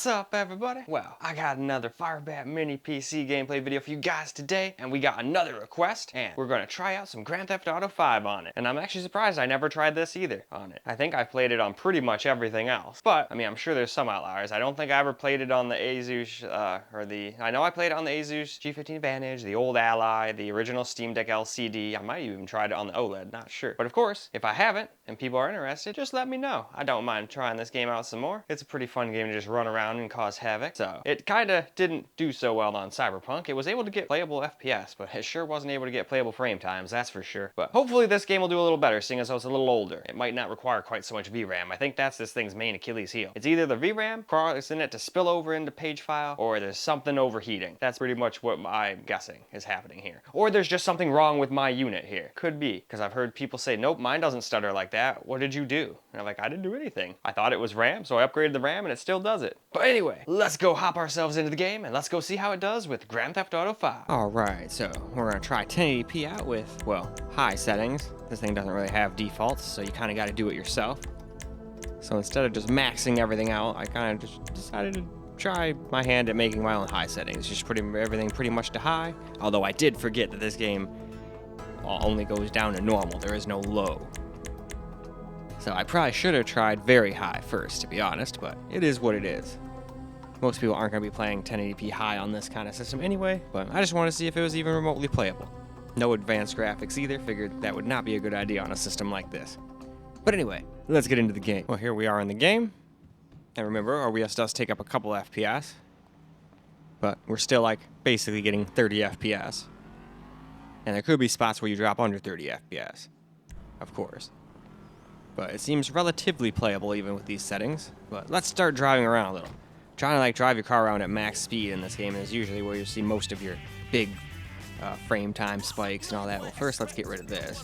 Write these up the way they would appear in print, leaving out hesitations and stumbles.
What's up, everybody? Well, I got another FIREBAT mini PC gameplay video for you guys today, and we got another request, and we're gonna try out some Grand Theft Auto 5 on it. And I'm actually surprised I never tried this either on it. I think I've played it on pretty much everything else. But, I mean, I'm sure there's some outliers. I don't think I ever played it on the Asus, I know I played it on the Asus G15 Advantage, the old Ally, the original Steam Deck LCD. I might even tried it on the OLED, not sure. But of course, if I haven't, and people are interested, just let me know. I don't mind trying this game out some more. It's a pretty fun game to just run around and cause havoc. So it kinda didn't do so well on Cyberpunk. It was able to get playable FPS, but it sure wasn't able to get playable frame times, that's for sure. But hopefully this game will do a little better, seeing as though it's a little older. It might not require quite so much VRAM. I think that's this thing's main Achilles heel. It's either the VRAM causing it to spill over into page file, or there's something overheating. That's pretty much what I'm guessing is happening here. Or there's just something wrong with my unit here. Could be, because I've heard people say, nope, mine doesn't stutter like that. What did you do? And I'm like, I didn't do anything. I thought it was RAM, so I upgraded the RAM and it still does it. But anyway, let's go hop ourselves into the game and let's go see how it does with Grand Theft Auto 5. Alright, so we're gonna try 1080p out with, well, high settings. This thing doesn't really have defaults, so you kinda gotta do it yourself. So instead of just maxing everything out, I kinda just decided to try my hand at making my own high settings. Just putting everything pretty much to high. Although I did forget that this game only goes down to normal. There is no low. So I probably should have tried very high first, to be honest, but it is what it is. Most people aren't going to be playing 1080p high on this kind of system anyway, but I just want to see if it was even remotely playable. No advanced graphics either, figured that would not be a good idea on a system like this. But anyway, let's get into the game. Well, here we are in the game. And remember, OBS does take up a couple FPS, but we're still like basically getting 30 FPS. And there could be spots where you drop under 30 FPS, of course. But it seems relatively playable even with these settings. But let's start driving around a little. Trying to like drive your car around at max speed in this game is usually where you see most of your big frame time spikes and all that. Well, first let's get rid of this.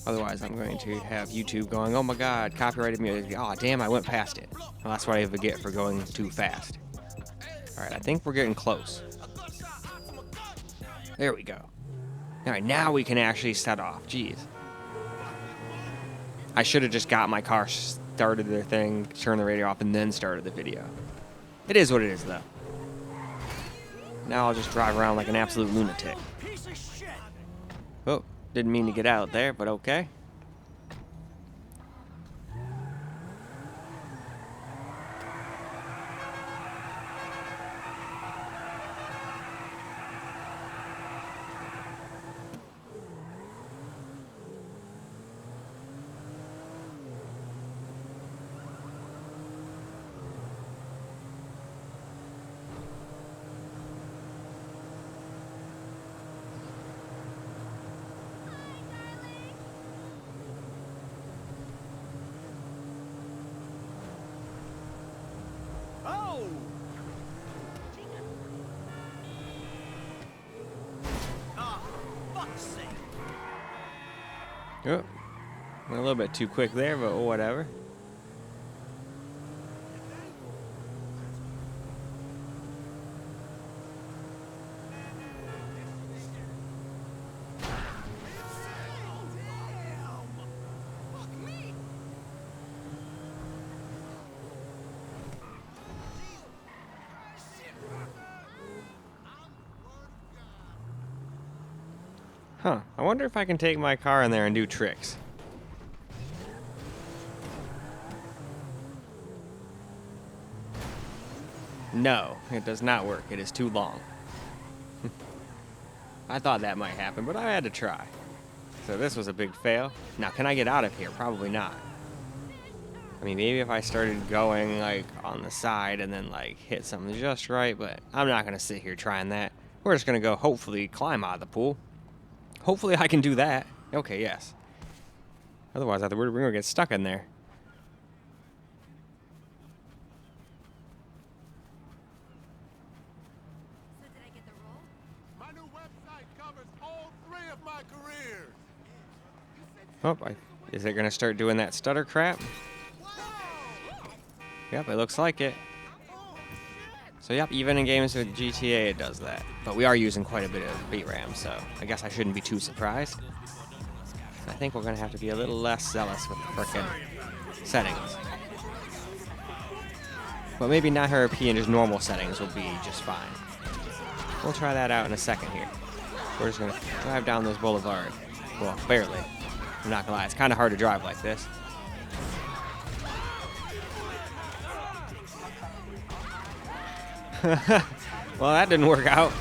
Otherwise I'm going to have YouTube going, oh my god, copyrighted music. Oh damn, I went past it. Well, that's what I get for going too fast. Alright, I think we're getting close. There we go. Alright, now we can actually set off. Jeez. I should have just got my car started their thing, turned the radio off, and then started the video. It is what it is, though. Now I'll just drive around like an absolute lunatic. Oh, didn't mean to get out there, but okay. Oh, a little bit too quick there, but whatever. Huh, I wonder if I can take my car in there and do tricks. No, it does not work. It is too long. I thought that might happen, but I had to try. So this was a big fail. Now, can I get out of here? Probably not. I mean, maybe if I started going, like, on the side and then, like, hit something just right, but I'm not going to sit here trying that. We're just going to go, hopefully, climb out of the pool. Hopefully I can do that. Okay, yes. Otherwise, we're going to get stuck in there. So did I get the role? My new website covers all 3 of my careers. Oh, is it going to start doing that stutter crap? Yep, it looks like it. So yep, even in games with GTA it does that. But we are using quite a bit of VRAM, so I guess I shouldn't be too surprised. I think we're going to have to be a little less zealous with the frickin' settings. But maybe 900p in just normal settings will be just fine. We'll try that out in a second here. We're just going to drive down this boulevard. Well, barely. I'm not going to lie, it's kind of hard to drive like this. Well, that didn't work out.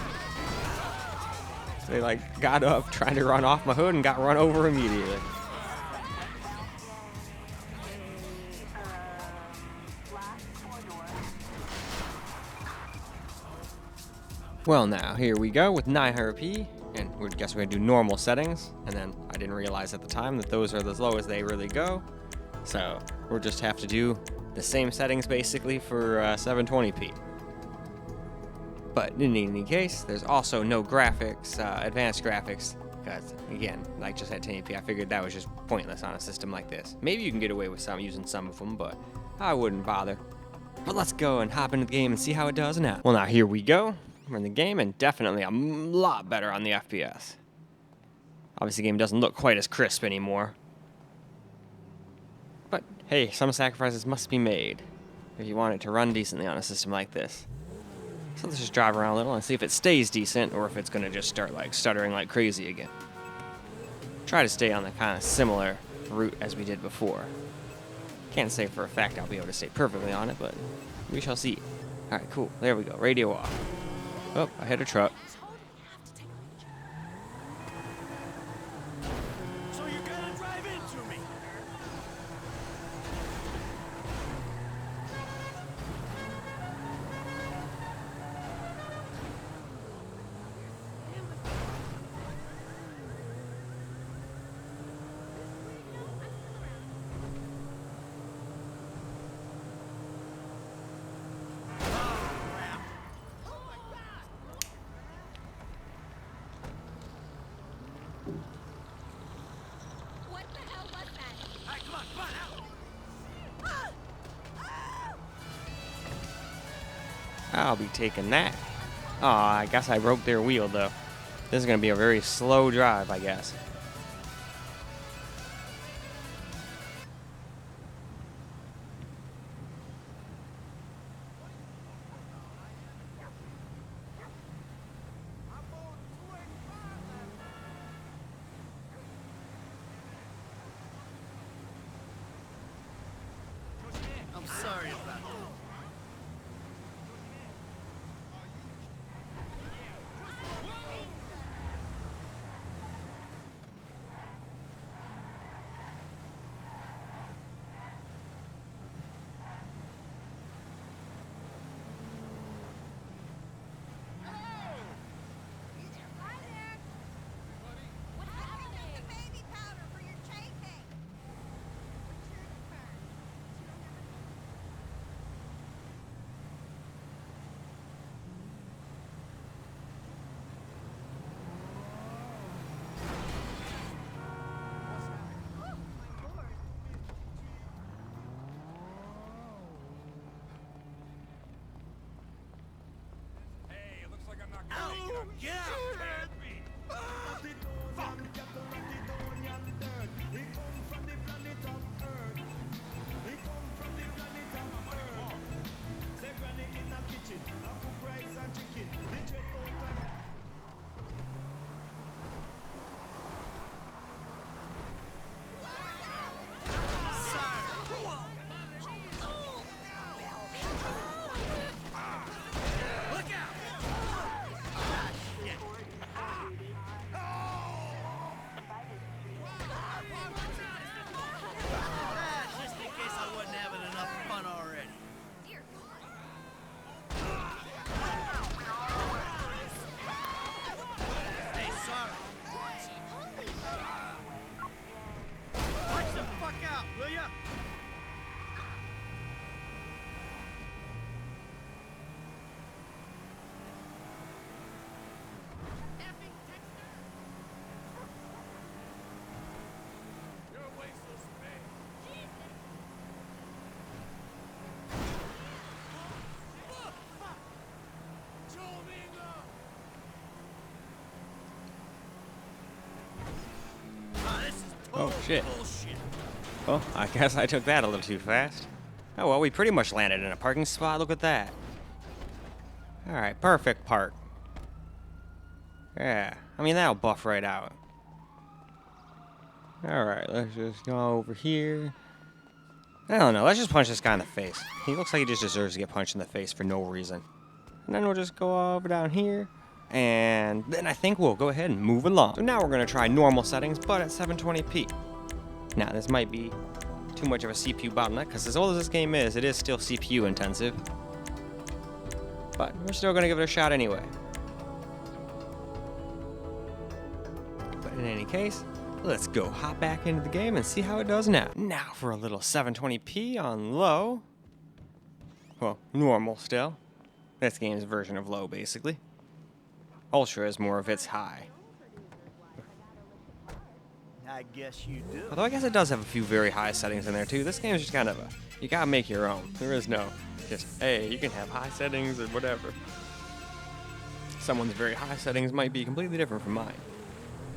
They like got up trying to run off my hood and got run over immediately. Well, now here we go with 900p, and I guess we're gonna do normal settings. And then I didn't realize at the time that those are as low as they really go, so we'll just have to do the same settings basically for 720p. But in any case, there's also no graphics, advanced graphics, because again, like just at 1080p, I figured that was just pointless on a system like this. Maybe you can get away with using some of them, but I wouldn't bother. But let's go and hop into the game and see how it does now. Well, now here we go. We're in the game, and definitely a lot better on the FPS. Obviously, the game doesn't look quite as crisp anymore. But hey, some sacrifices must be made if you want it to run decently on a system like this. So let's just drive around a little and see if it stays decent or if it's going to just start like stuttering like crazy again. Try to stay on the kind of similar route as we did before. Can't say for a fact I'll be able to stay perfectly on it, but we shall see. Alright, cool. There we go. Radio off. Oh, I hit a truck. So you're gonna drive into me? What the hell was that? Hey, come on, out! I'll be taking that. Oh, I guess I broke their wheel though. This is going to be a very slow drive, I guess. I'm sorry about that. Hi there. What's happening? The baby powder for your chafing. What's your turn? Oh, my lord. Hey, it looks like I'm not gonna make it on get out, man. Fuck. Look out! Just in case I wasn't having enough fun already. Dear God. Hey, sorry. Holy Watch the fuck out, will ya? Effing Dexter! You're a waste of space. This is Oh, shit. bullshit. Oh, I guess I took that a little too fast. Oh, well, we pretty much landed in a parking spot. Look at that. Alright, perfect park. Yeah, I mean, that'll buff right out. Alright, let's just go over here. I don't know, let's just punch this guy in the face. He looks like he just deserves to get punched in the face for no reason. And then we'll just go over down here. And then I think we'll go ahead and move along. So now we're going to try normal settings, but at 720p. Now, this might be too much of a CPU bottleneck, because as old as this game is, it is still CPU intensive. But we're still going to give it a shot anyway. But in any case, let's go hop back into the game and see how it does now. Now for a little 720p on low. Well, normal still. This game's version of low, basically. Ultra is more of its high. I guess you do. Although I guess it does have a few very high settings in there too. This game is just kind of you gotta make your own. There is no just, hey, you can have high settings or whatever. Someone's very high settings might be completely different from mine.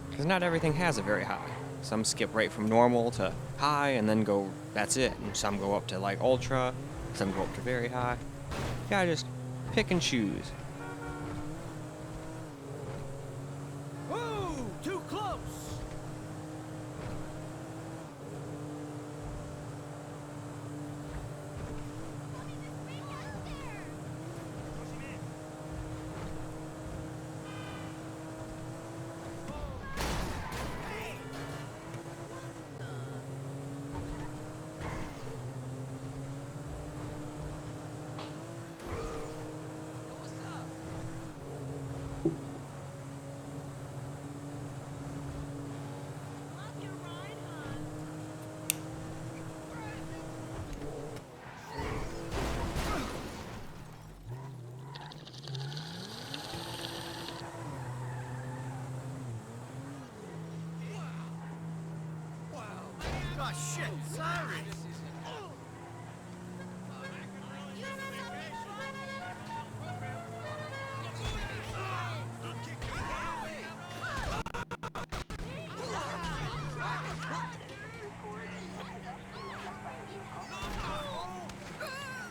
Because not everything has a very high. Some skip right from normal to high and then go, that's it. And some go up to like ultra, some go up to very high. You gotta just pick and choose. Whoa, too close. Oh shit, sorry.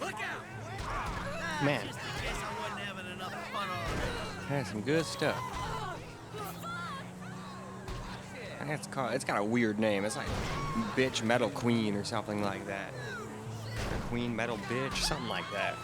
Look out! Man, Guess I wasn't having enough fun already. that's some good stuff. It's got a weird name. It's like Bitch Metal Queen or something like that. Or Queen Metal Bitch, something like that.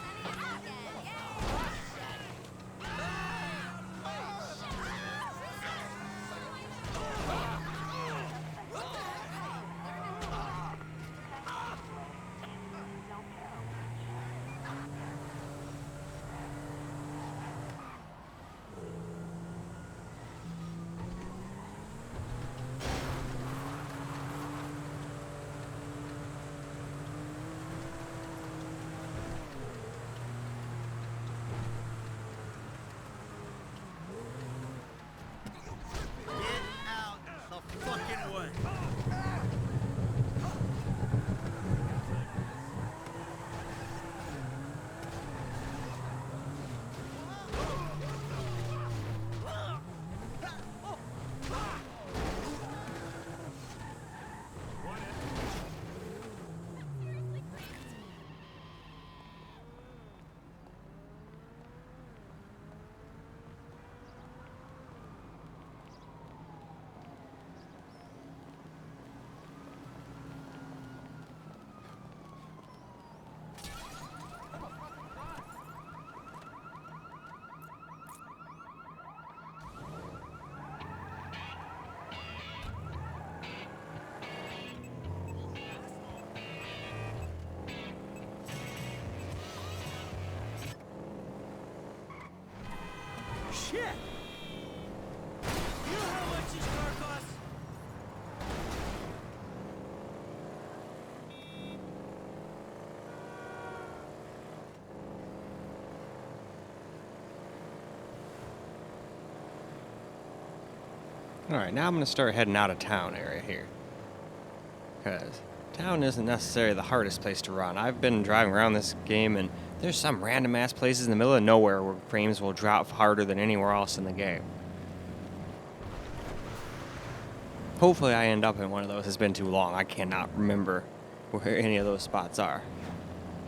Shit! You know how much this car costs? Alright, now I'm going to start heading out of town area here. Because town isn't necessarily the hardest place to run. I've been driving around this game and there's some random ass places in the middle of nowhere where frames will drop harder than anywhere else in the game. Hopefully I end up in one of those. It's been too long. I cannot remember where any of those spots are.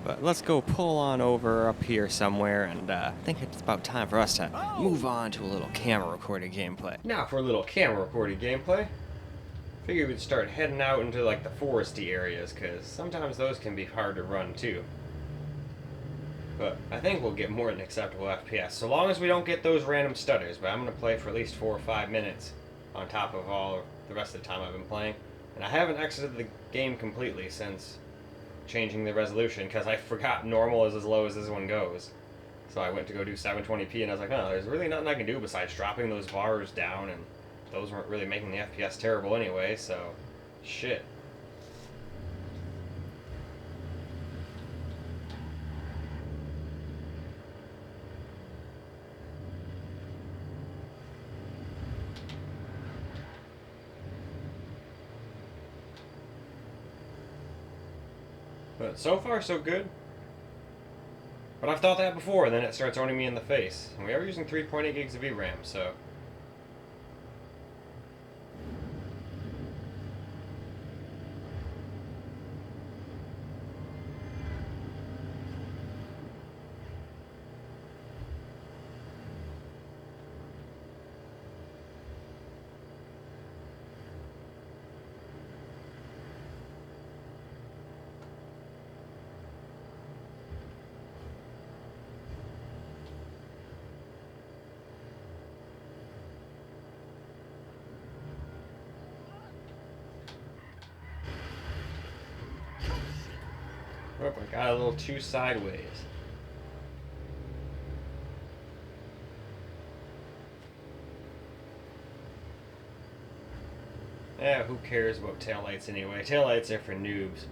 But let's go pull on over up here somewhere, and I think it's about time for us to move on to a little camera recorded gameplay. Now for a little camera recorded gameplay. Figured we'd start heading out into like the foresty areas, because sometimes those can be hard to run too. But I think we'll get more than acceptable FPS, so long as we don't get those random stutters. But I'm going to play for at least 4 or 5 minutes on top of all the rest of the time I've been playing. And I haven't exited the game completely since changing the resolution, because I forgot normal is as low as this one goes. So I went to go do 720p, and I was like, oh, there's really nothing I can do besides dropping those bars down, and those weren't really making the FPS terrible anyway, so shit. But so far, so good. But I've thought that before, and then it starts owning me in the face. And we are using 3.8 gigs of VRAM, so... Oh, I got a little too sideways. Yeah, who cares about taillights anyway? Taillights are for noobs.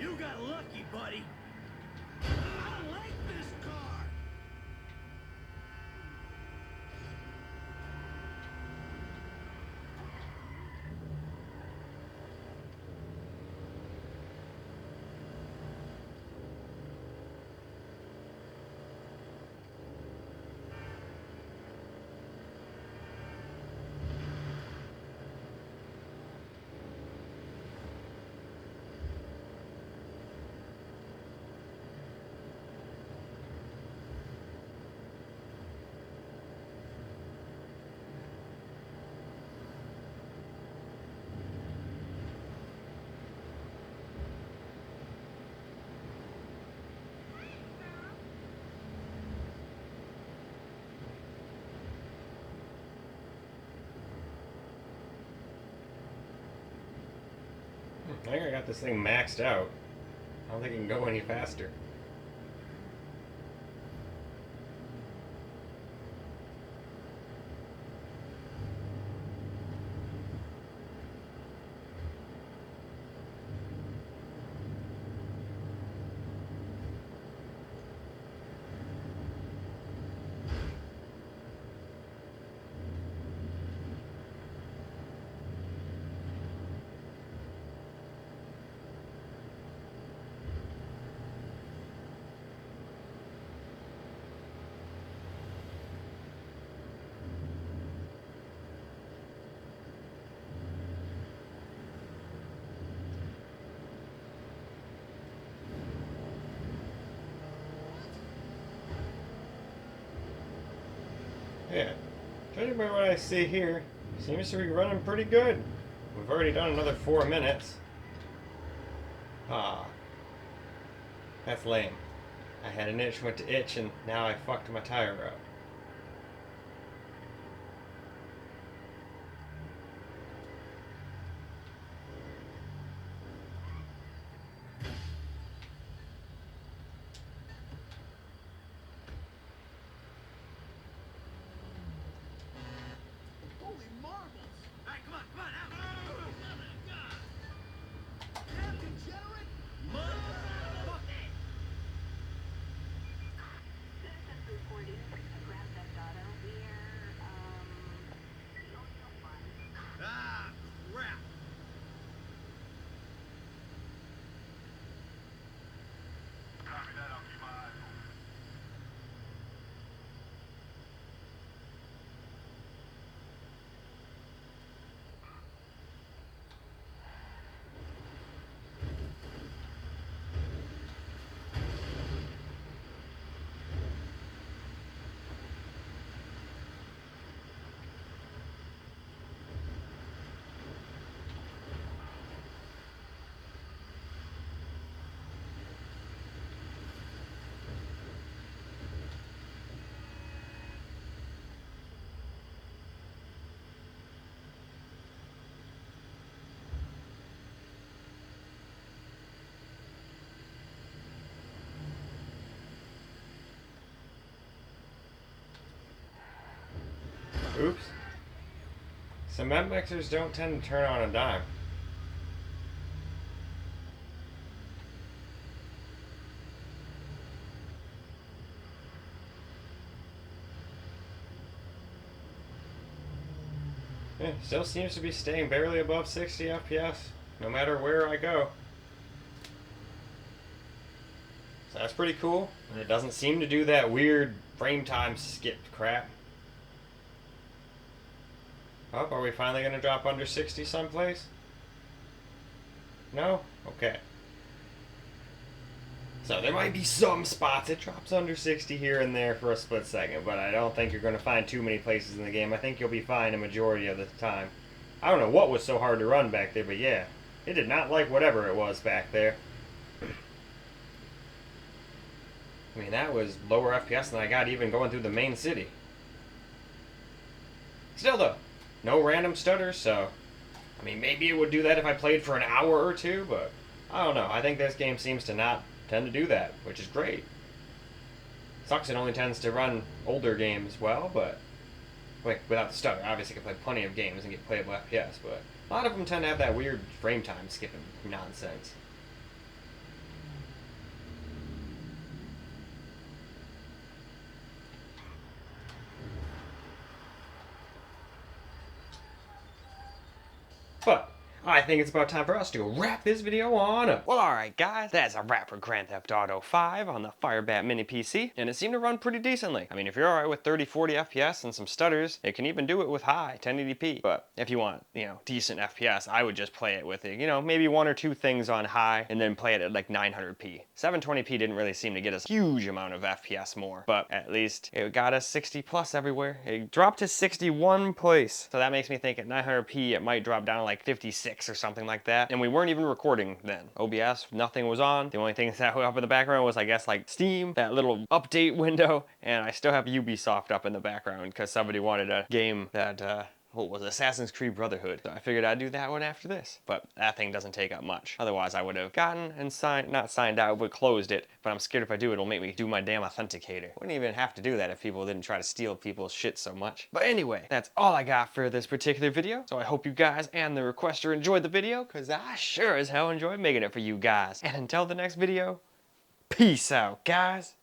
You got lucky, buddy. I like this car. I think I got this thing maxed out. I don't think it can go any faster. Yeah, judging by what I see here, seems to be running pretty good. We've already done another 4 minutes. Ah, that's lame. I had an itch, went to itch, and now I fucked my tire up. Holy marbles! All right, come on, come on, out. Captain Generate! Motherfucker! Citizens reporting Grand Theft Auto. Ah, crap. Oops. Cement mixers don't tend to turn on a dime. Still seems to be staying barely above 60 FPS, no matter where I go. So that's pretty cool, and it doesn't seem to do that weird frame time skipped crap. Oh, are we finally going to drop under 60 someplace? No? Okay. So there might be some spots it drops under 60 here and there for a split second, but I don't think you're going to find too many places in the game. I think you'll be fine a majority of the time. I don't know what was so hard to run back there, but yeah, it did not like whatever it was back there. I mean, that was lower FPS than I got even going through the main city. Still though, no random stutters, so I mean, maybe it would do that if I played for an hour or two, but I don't know. I think this game seems to not tend to do that, which is great. Sucks it only tends to run older games well, but like without the stutter. Obviously, I can play plenty of games and get playable FPS, but a lot of them tend to have that weird frame time skipping nonsense. But I think it's about time for us to wrap this video on up. Well, alright guys, that's a wrap for Grand Theft Auto 5 on the FIREBAT Mini PC, and it seemed to run pretty decently. I mean, if you're alright with 30-40 FPS and some stutters, it can even do it with high 1080p. But if you want, decent FPS, I would just play it with, maybe one or two things on high, and then play it at like 900p. 720p didn't really seem to get us a huge amount of FPS more, but at least it got us 60 plus everywhere. It dropped to 61 place, so that makes me think at 900p it might drop down to like 56 or something like that. And we weren't even recording then. OBS, nothing was on. The only thing that was up in the background was, I guess, like Steam, that little update window, and I still have Ubisoft up in the background because somebody wanted a game that what was it? Assassin's Creed Brotherhood. So I figured I'd do that one after this. But that thing doesn't take up much. Otherwise, I would have gotten and not signed out, but closed it. But I'm scared if I do, it'll make me do my damn authenticator. Wouldn't even have to do that if people didn't try to steal people's shit so much. But anyway, that's all I got for this particular video. So I hope you guys and the requester enjoyed the video, because I sure as hell enjoyed making it for you guys. And until the next video, peace out, guys.